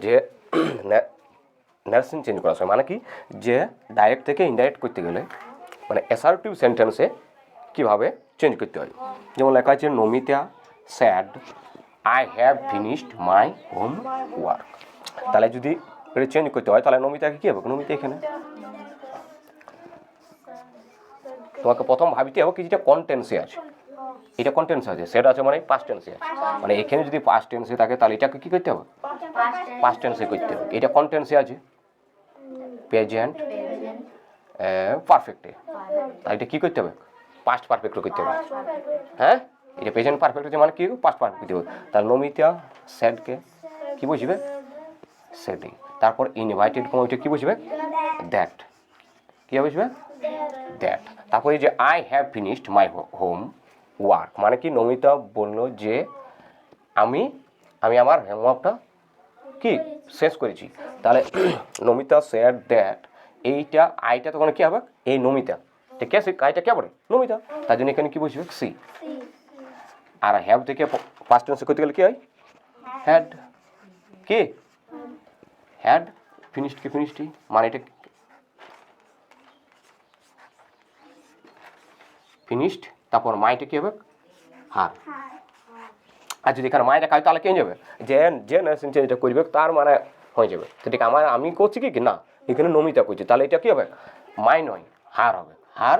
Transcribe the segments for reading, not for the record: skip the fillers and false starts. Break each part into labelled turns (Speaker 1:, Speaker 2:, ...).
Speaker 1: যে narration change করা হয় মানে কি যে ডাইরেক্ট থেকে ইনডাইরেক্ট করতে গেলে মানে অ্যাসার্টিভ সেন্টেন্সে কীভাবে চেঞ্জ করতে হয়। যেমন লেখা আছে Namita sad I have finished my home work. তাহলে যদি এটা চেঞ্জ করতে হয় তাহলে নমিতাকে কী হবে? নমিতা এখানে তোমাকে প্রথম ভাবিতে হবে কি যেটা কন্টেন্সে আছে, এটা কন্টেন্সে আছে, সেটা আছে মানে পাস্ট টেন্সে আছে, মানে এখানে যদি পাস্ট টেন্সে থাকে তাহলে এটাকে কী করতে হবে? পাস্ট টেন্সে করতে হবে। এটা কন্টেন্সে আছে প্রেজেন্ট পারফেক্টে, তাই এটা কী করতে হবে? পাস্ট পারফেক্টও করতে হবে। হ্যাঁ, এটা প্রেজেন্ট পারফেক্ট হচ্ছে মানে কি পাস্ট পারফেক্ট করতে হবে। তাহলে নমিতা স্যাডকে কী বুঝবে? স্যাডই। তারপর ইনভাইটেড ওইটা কী বুঝবে? দ্যাট। কী বুঝবে? দ্যাট। তারপরে যে I have finished my home work মানে কি নমিতা বলল যে আমি আমার হোমওয়ার্কটা কি শেষ করেছি। তাহলে নমিতা স্যাড দ্যাট, এইটা আইটা তখন কী হবে? এই নমিতা কে আইটা কে বলে? নমিতা। তার জন্য এখানে কী বুঝবে? সি। আর হ্যাভ থেকে পাস্ট টেন্সে করতে গেলে কী হয়? হ্যাড। কি হ্যাড ফিনিশড কি ফিনিশডই, মানে এটা ফিনিশড, তারপর মাইটা কী হবে? হার। আর যদি এখানে মাইটা খাই তাহলে কে যাবে? যে যে নার্সিং চেঞ্জটা করবে তার মানে হয়ে যাবে। তো ঠিক আমি করছি কি না, এখানে নমিতা করছি, তাহলে এটা কী হবে? মাই নয়, হার হবে। হার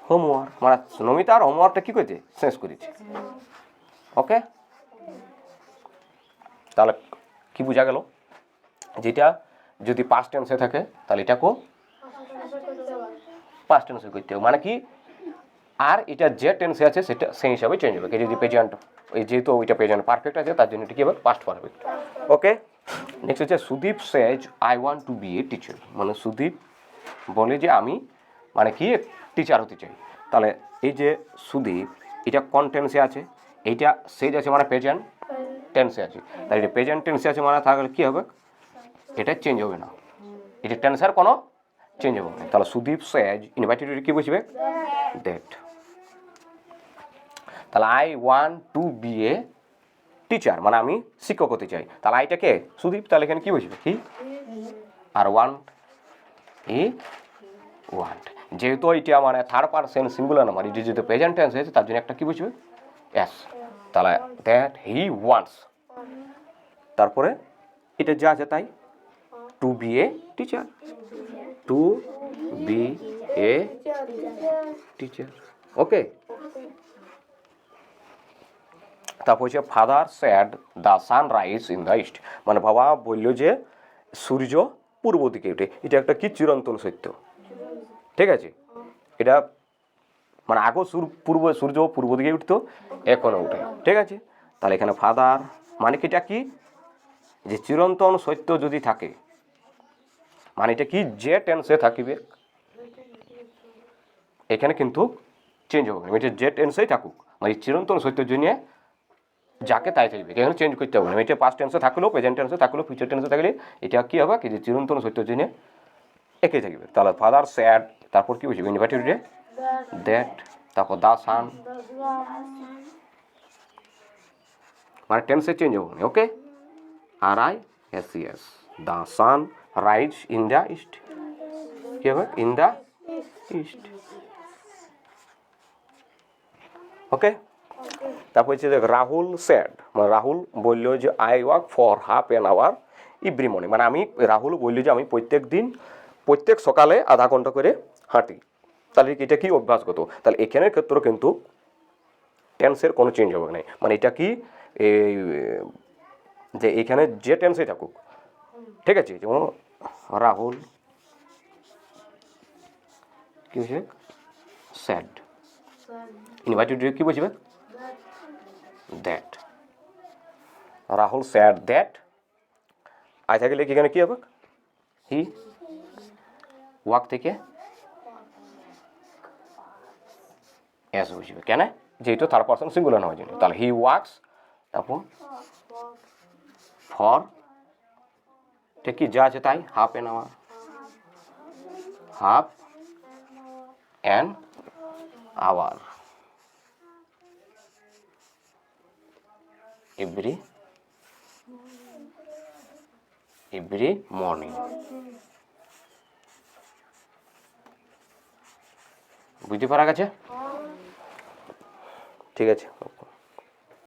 Speaker 1: হোমওয়ার্ক, মানে নমিতা আর হোমওয়ার্কটা কী করেছে? শেষ করেছে। ওকে, তাহলে কি বোঝা গেল? যেটা যদি পাস্ট টেন্সে থাকে তাহলে এটাকেও পাস্ট টেন্সে করতে হবে, মানে কি আর এটা যে টেন্সে আছে সেটা সেই হিসাবে চেঞ্জ হবে। যদি প্রেজেন্ট যেহেতু ওইটা প্রেজেন্ট পারফেক্ট আছে তার জন্য এটা কী হবে? Past perfect. ওকে, নেক্সট হচ্ছে Sudip says I want to be a teacher, মানে সুদীপ বলে যে আমি মানে কি টিচার হতে চাই। তাহলে এই যে সুদীপ এটা কোন টেন্সে আছে? এইটা সেজ আছে মানে প্রেজেন্ট টেন্সে আছে, তাহলে এটা প্রেজেন্ট টেন্সে আছে মানে তাহলে কী হবে? এটা চেঞ্জ হবে না, এটা টেন্সের কোনো চেঞ্জ হবে না। তাহলে সুদীপ সেজ ইনভাইটেড কী বুঝবে? দ্যাট। তাহলে I want to be a teacher মানে আমি শিক্ষক হতে চাই। তাহলে আইটাকে সুদীপ, তাহলে এখানে কী বুঝবে? কি আর ওয়ান্ট ওয়ান্ট, যেহেতু এইটা মানে থার্ড পারসন সিঙ্গুলার নাম্বার, এটা যেহেতু প্রেজেন্ট টেন্স হয়েছে তার জন্য একটা কী বুঝবে? এস। তাহলে দ্যাট হি ওয়ান্টস, তারপরে এটা যা আছে তাই to be a teacher, to be a teacher. Okay, তারপর হচ্ছে father said the sun rise in the east, মানে বাবা বলল যে সূর্য পূর্ব দিকে উঠে। এটা একটা কি চিরন্তন সত্য, ঠিক আছে? এটা মানে আগেও সূর্য পূর্ব দিকে উঠতো, এখনও উঠে, ঠিক আছে? তাহলে এখানে ফাদার মানে কি এটা কি যে চিরন্তন সত্য যদি থাকে, মানে এটা কি যে টেন্সে থাকিবে এখানে কিন্তু চেঞ্জ হবে না, এটা যে টেন্সেই থাকুক, মানে চিরন্তন সত্যের জন্য যাকে তাই থাকবে, এখানে চেঞ্জ করতে হবে না। এটা পাস্ট টেন্সে থাকলেও, প্রেজেন্ট টেন্সে থাকলেও, ফিউচার টেন্সে থাকলে এটা কী হবে? কি যে চিরন্তন সত্যের জন্য একই থাকবে। তাহলে ফাদার স্যাড, তারপর কী বুঝবে? ইনভার্টেড দ্যাট, তারপর দা সান, মানে টেন্সে চেঞ্জ হবে না। ওকে, আর I S S the sun rise in the east, কী হবে? In the east. ওকে, তারপর হচ্ছে রাহুল স্যাড, মানে রাহুল বলল যে I work for half an hour every morning, মানে আমি রাহুল বলল যে আমি প্রত্যেক সকালে আধা ঘন্টা করে হাঁটি। তাহলে এটা কি অভ্যাসগত, তাহলে এখানের ক্ষেত্রে কিন্তু টেন্সের কোনো চেঞ্জ হবে না, মানে এটা কি এই যে এখানে যে টেন্সে থাকুক, ঠিক আছে? যেমন রাহুল কি হচ্ছে? স্যাড, ইনভাইটেড কি বুঝবে? That. Rahul sad that, I থাকলে এখানে কী হবে? হি ওয়াক থেকে এস বুঝবে, কেন? যেহেতু থার্ড পারসন সিঙ্গুলার হওয়ার জন্য। তাহলে হি ওয়ার্কস, তারপর ফর ঠিক কি যা আছে তাই half an hour, half an hour every every morning. বুঝতে পারা গেছে? ঠিক আছে।